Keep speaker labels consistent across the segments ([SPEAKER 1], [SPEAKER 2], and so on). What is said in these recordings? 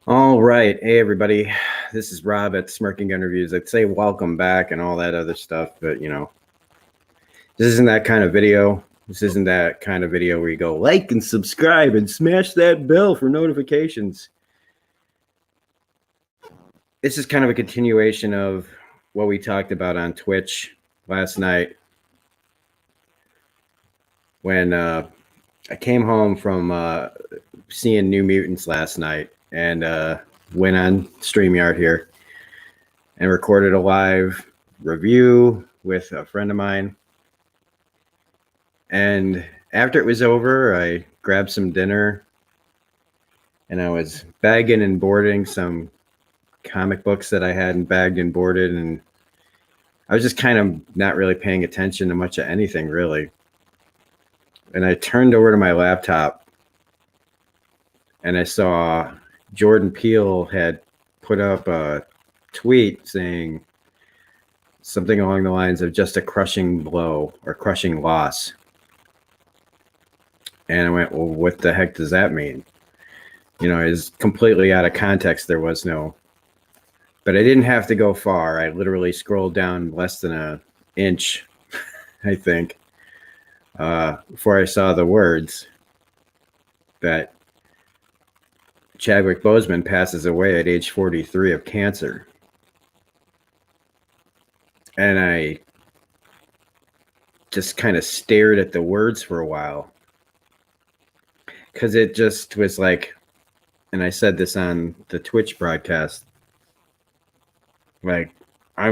[SPEAKER 1] All right. Hey, everybody. This is Rob at Smirking Interviews. I'd say welcome back and all that other stuff, but this isn't that kind of video. This isn't that kind of video where you go like and subscribe and smash that bell for notifications. This is kind of a continuation of what we talked about on Twitch last night when I came home from seeing New Mutants last night and went on StreamYard here and recorded a live review with a friend of mine. And after it was over, I grabbed some dinner and I was bagging and boarding some comic books that I hadn't bagged and boarded. And I was just kind of not really paying attention to much of anything, really. And I turned over to my laptop and I saw Jordan Peele had put up a tweet saying something along the lines of just a crushing blow or crushing loss. And I went, well, what the heck does that mean? It's completely out of context. There was no, but I didn't have to go far. I literally scrolled down less than an inch, I think, before I saw the words that Chadwick Boseman passes away at age 43 of cancer. And I just kind of stared at the words for a while. Because it just was like, and I said this on the Twitch broadcast, like, I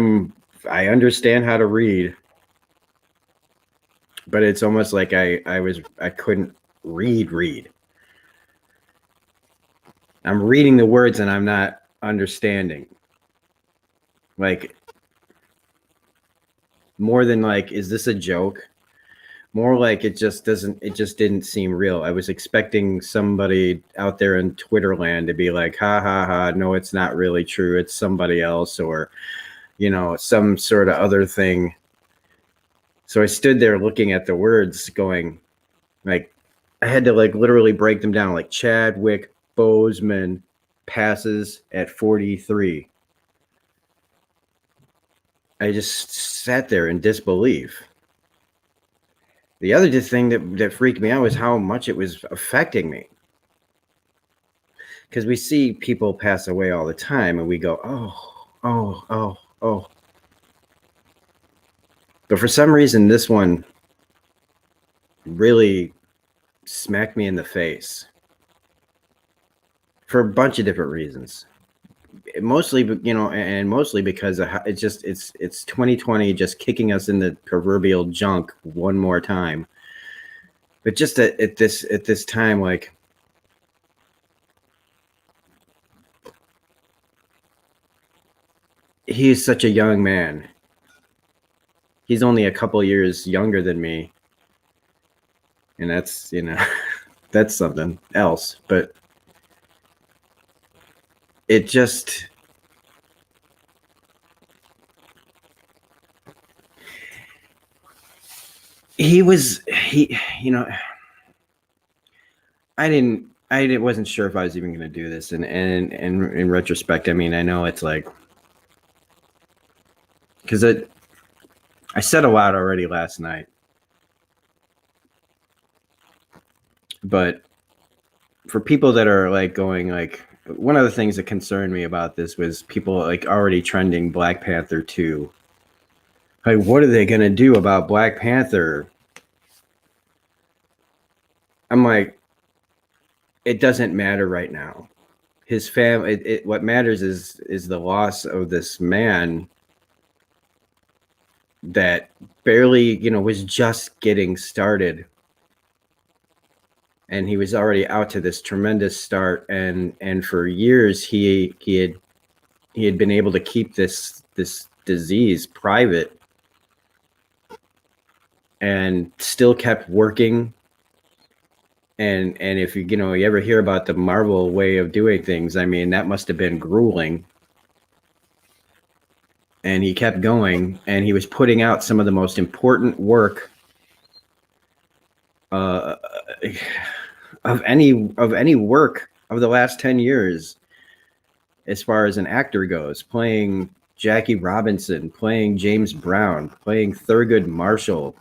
[SPEAKER 1] understand how to read, but it's almost like I couldn't read. I'm reading the words and I'm not understanding. Like, more than like, is this a joke? More like it just didn't seem real. I was expecting somebody out there in Twitter land to be like, ha ha ha, no, it's not really true. It's somebody else, or, some sort of other thing. So I stood there looking at the words going, like, I had to like literally break them down, like Chadwick Boseman passes at 43. I just sat there in disbelief. The other thing that freaked me out was how much it was affecting me. Because we see people pass away all the time and we go, oh. But for some reason, this one really smacked me in the face for a bunch of different reasons. Mostly, and mostly because it's 2020 just kicking us in the proverbial junk one more time. But just at this time, like, he's such a young man. He's only a couple years younger than me, and that's that's something else. But it just, I wasn't sure if I was even going to do this. And in retrospect, I mean, I know it's like, because I said a lot already last night, but for people that are like going like, one of the things that concerned me about this was people like already trending Black Panther 2. Like, what are they going to do about Black Panther? I'm like, it doesn't matter right now. His family, what matters is the loss of this man that barely, was just getting started. And he was already out to this tremendous start, and for years he had been able to keep this disease private, and still kept working. And if you ever hear about the Marvel way of doing things, I mean, that must have been grueling. And he kept going, and he was putting out some of the most important work of any work of the last 10 years. as far as an actor goes, playing Jackie Robinson, playing James Brown, playing Thurgood Marshall,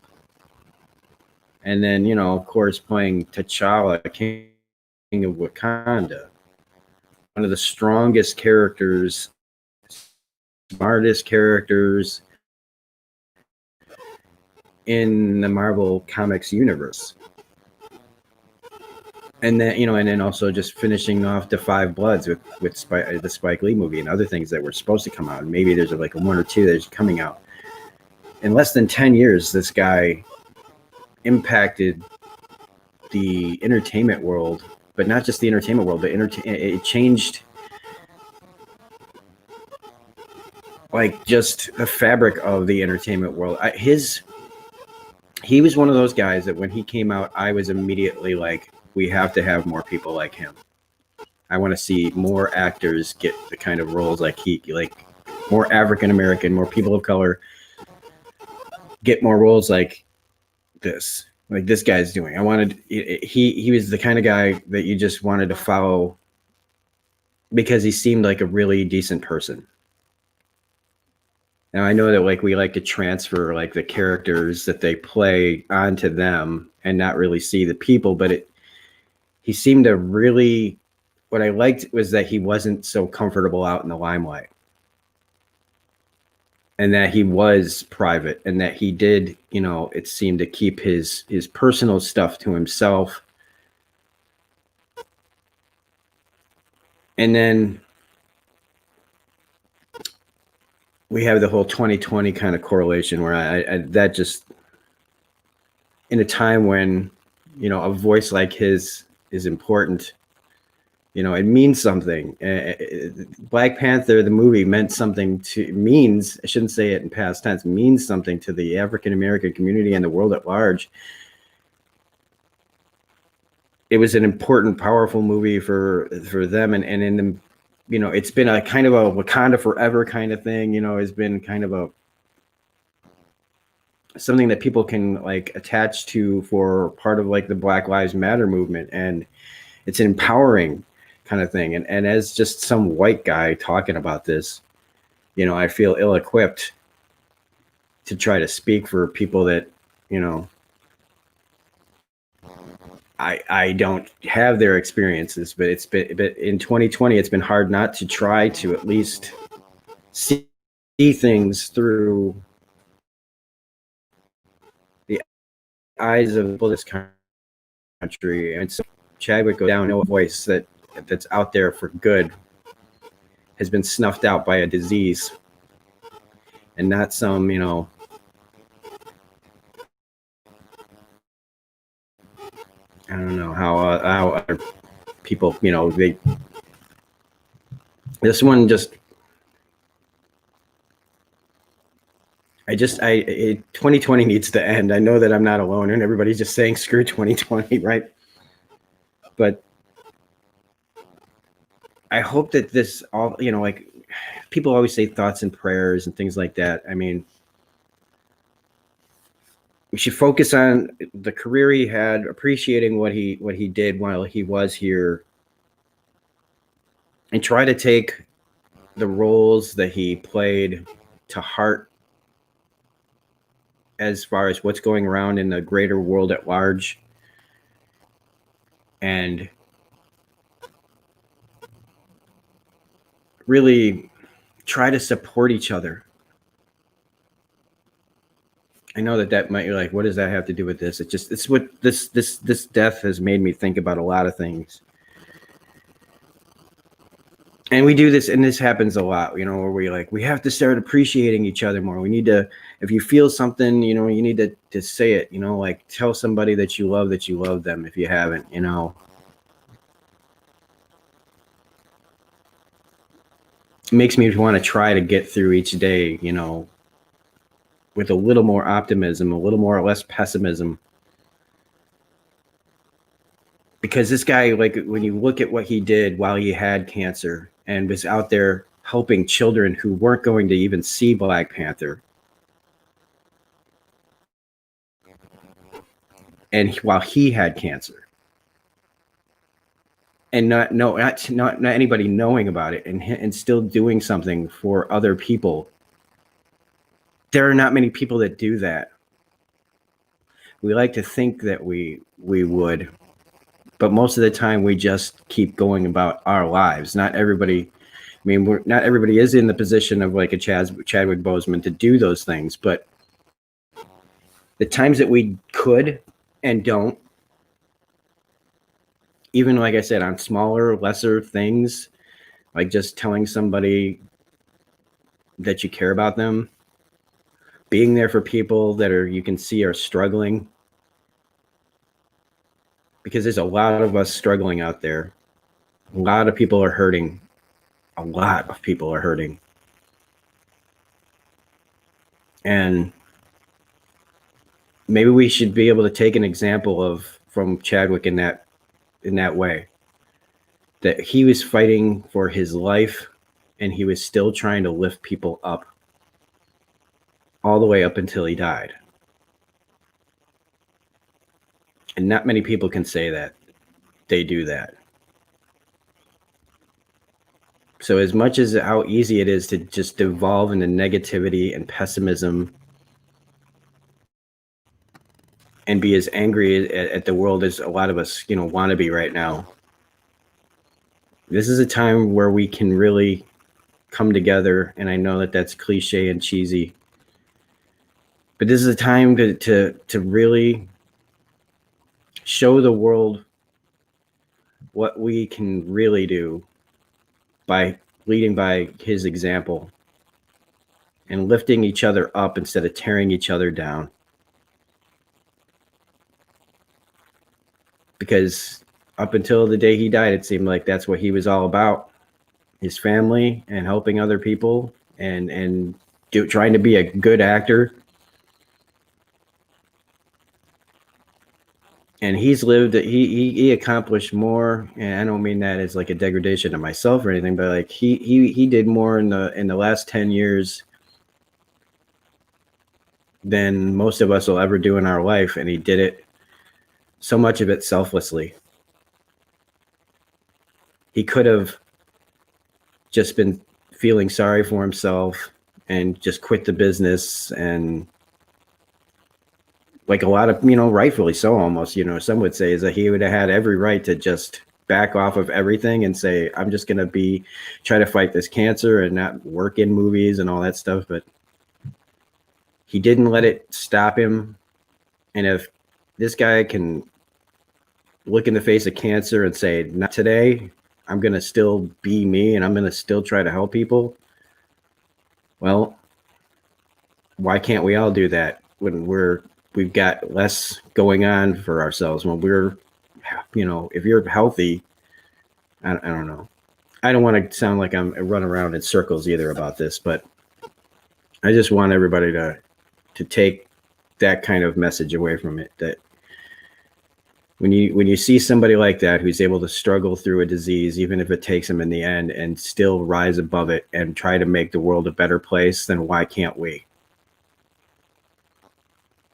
[SPEAKER 1] and then, of course, playing T'Challa, King of Wakanda. One of the strongest characters, smartest characters in the Marvel Comics universe. And then, and then also just finishing off the Five Bloods with the Spike Lee movie and other things that were supposed to come out. And maybe there's like a one or two that's coming out. In less than 10 years, this guy impacted the entertainment world, but not just the entertainment world, but it changed like just the fabric of the entertainment world. He was one of those guys that when he came out, I was immediately like, we have to have more people like him. I want to see more actors get the kind of roles like more African American, more people of color get more roles like this guy's doing. He was the kind of guy that you just wanted to follow because he seemed like a really decent person. Now I know that like we like to transfer like the characters that they play onto them and not really see the people, but he seemed to really, what I liked was that he wasn't so comfortable out in the limelight. And that he was private, and that he did, it seemed to keep his personal stuff to himself. And then we have the whole 2020 kind of correlation where I that just, in a time when, a voice like his is important, it means something. Black Panther, the movie, I shouldn't say it in past tense, means something to the African American community and the world at large. It was an important, powerful movie for them. And in the, it's been a kind of a Wakanda forever kind of thing, it's been kind of something that people can like attach to for part of like the Black Lives Matter movement. And it's empowering kind of thing. And as just some white guy talking about this, I feel ill-equipped to try to speak for people that, I don't have their experiences, but but in 2020, it's been hard not to try to at least see things through the eyes of this country. And so Chadwick goes down, no voice that's out there for good has been snuffed out by a disease, and not some, I don't know how other people, this one just, 2020 needs to end. I know that I'm not alone, and everybody's just saying screw 2020, right? But I hope that this all, like people always say thoughts and prayers and things like that. I mean, we should focus on the career he had, appreciating what he did while he was here, and try to take the roles that he played to heart as far as what's going around in the greater world at large, and really try to support each other. I know that might, you're like, what does that have to do with this? It's what this death has made me think about a lot of things. And we do this, and this happens a lot, where we have to start appreciating each other more. We need to, if you feel something, you need to say it, like tell somebody that you love them if you haven't, It makes me want to try to get through each day, with a little more optimism, a little more or less pessimism. Because this guy, like, when you look at what he did while he had cancer and was out there helping children who weren't going to even see Black Panther, and while he had cancer, and not anybody knowing about it, and still doing something for other people. There are not many people that do that. We like to think that we would, but most of the time we just keep going about our lives. Not everybody. I mean, not everybody is in the position of like a Chadwick Boseman to do those things, but the times that we could and don't, even like I said, on smaller, lesser things, like just telling somebody that you care about them, being there for people that are you can see are struggling, because there's a lot of us struggling out there. A lot of people are hurting. A lot of people are hurting. And maybe we should be able to take an example of from Chadwick in that way. That he was fighting for his life and he was still trying to lift people up all the way up until he died. And not many people can say that they do that. So as much as how easy it is to just devolve into negativity and pessimism and be as angry at the world as a lot of us, want to be right now, this is a time where we can really come together. And I know that that's cliche and cheesy, but this is a time to really show the world what we can really do by leading by his example and lifting each other up instead of tearing each other down. Because up until the day he died, it seemed like that's what he was all about: his family and helping other people and trying to be a good actor. And he's lived. He accomplished more, and I don't mean that as like a degradation of myself or anything, but like he did more in the last 10 years than most of us will ever do in our life, and he did it, so much of it, selflessly. He could have just been feeling sorry for himself and just quit the business, and like a lot of, rightfully so, almost, some would say, is that he would have had every right to just back off of everything and say, I'm just going to try to fight this cancer and not work in movies and all that stuff. But he didn't let it stop him. And if this guy can look in the face of cancer and say, not today, I'm going to still be me and I'm going to still try to help people, well, why can't we all do that when we've got less going on for ourselves, when we're, if you're healthy? I don't know. I don't want to sound like I'm running around in circles either about this, but I just want everybody to take that kind of message away from it, that when you see somebody like that who's able to struggle through a disease, even if it takes them in the end, and still rise above it and try to make the world a better place, then why can't we?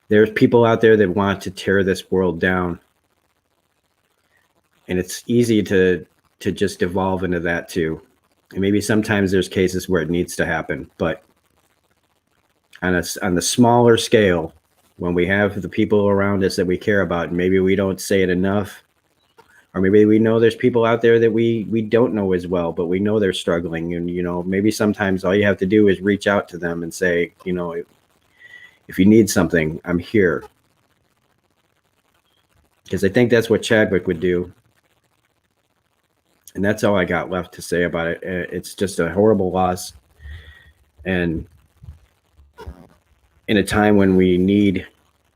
[SPEAKER 1] There's people out there that want to tear this world down, and it's easy to just evolve into that too. And maybe sometimes there's cases where it needs to happen, but on the smaller scale, when we have the people around us that we care about, maybe we don't say it enough, or maybe we know there's people out there that we don't know as well, but we know they're struggling, and maybe sometimes all you have to do is reach out to them and say, if you need something, I'm here. Because I think that's what Chadwick would do. And that's all I got left to say about it. It's just a horrible loss. And in a time when we need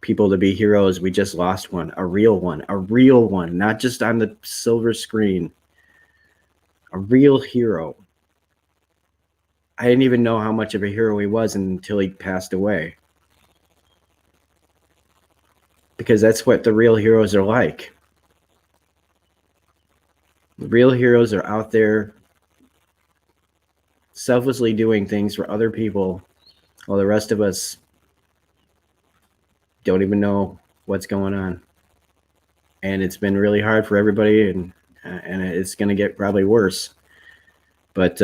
[SPEAKER 1] people to be heroes, we just lost one, a real one, not just on the silver screen, a real hero. I didn't even know how much of a hero he was until he passed away. Because that's what the real heroes are like. The real heroes are out there selflessly doing things for other people while the rest of us don't even know what's going on. And it's been really hard for everybody. And and it's going to get probably worse. But,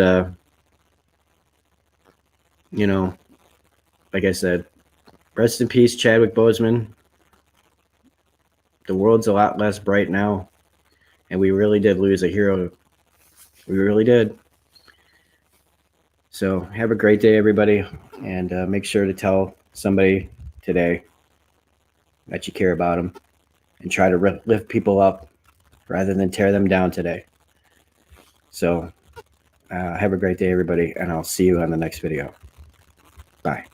[SPEAKER 1] you know, like I said, rest in peace, Chadwick Boseman. The world's a lot less bright now, and we really did lose a hero. We really did. So have a great day, everybody, and make sure to tell somebody today that you care about them, and try to lift people up rather than tear them down today. So have a great day, everybody, and I'll see you on the next video. Bye.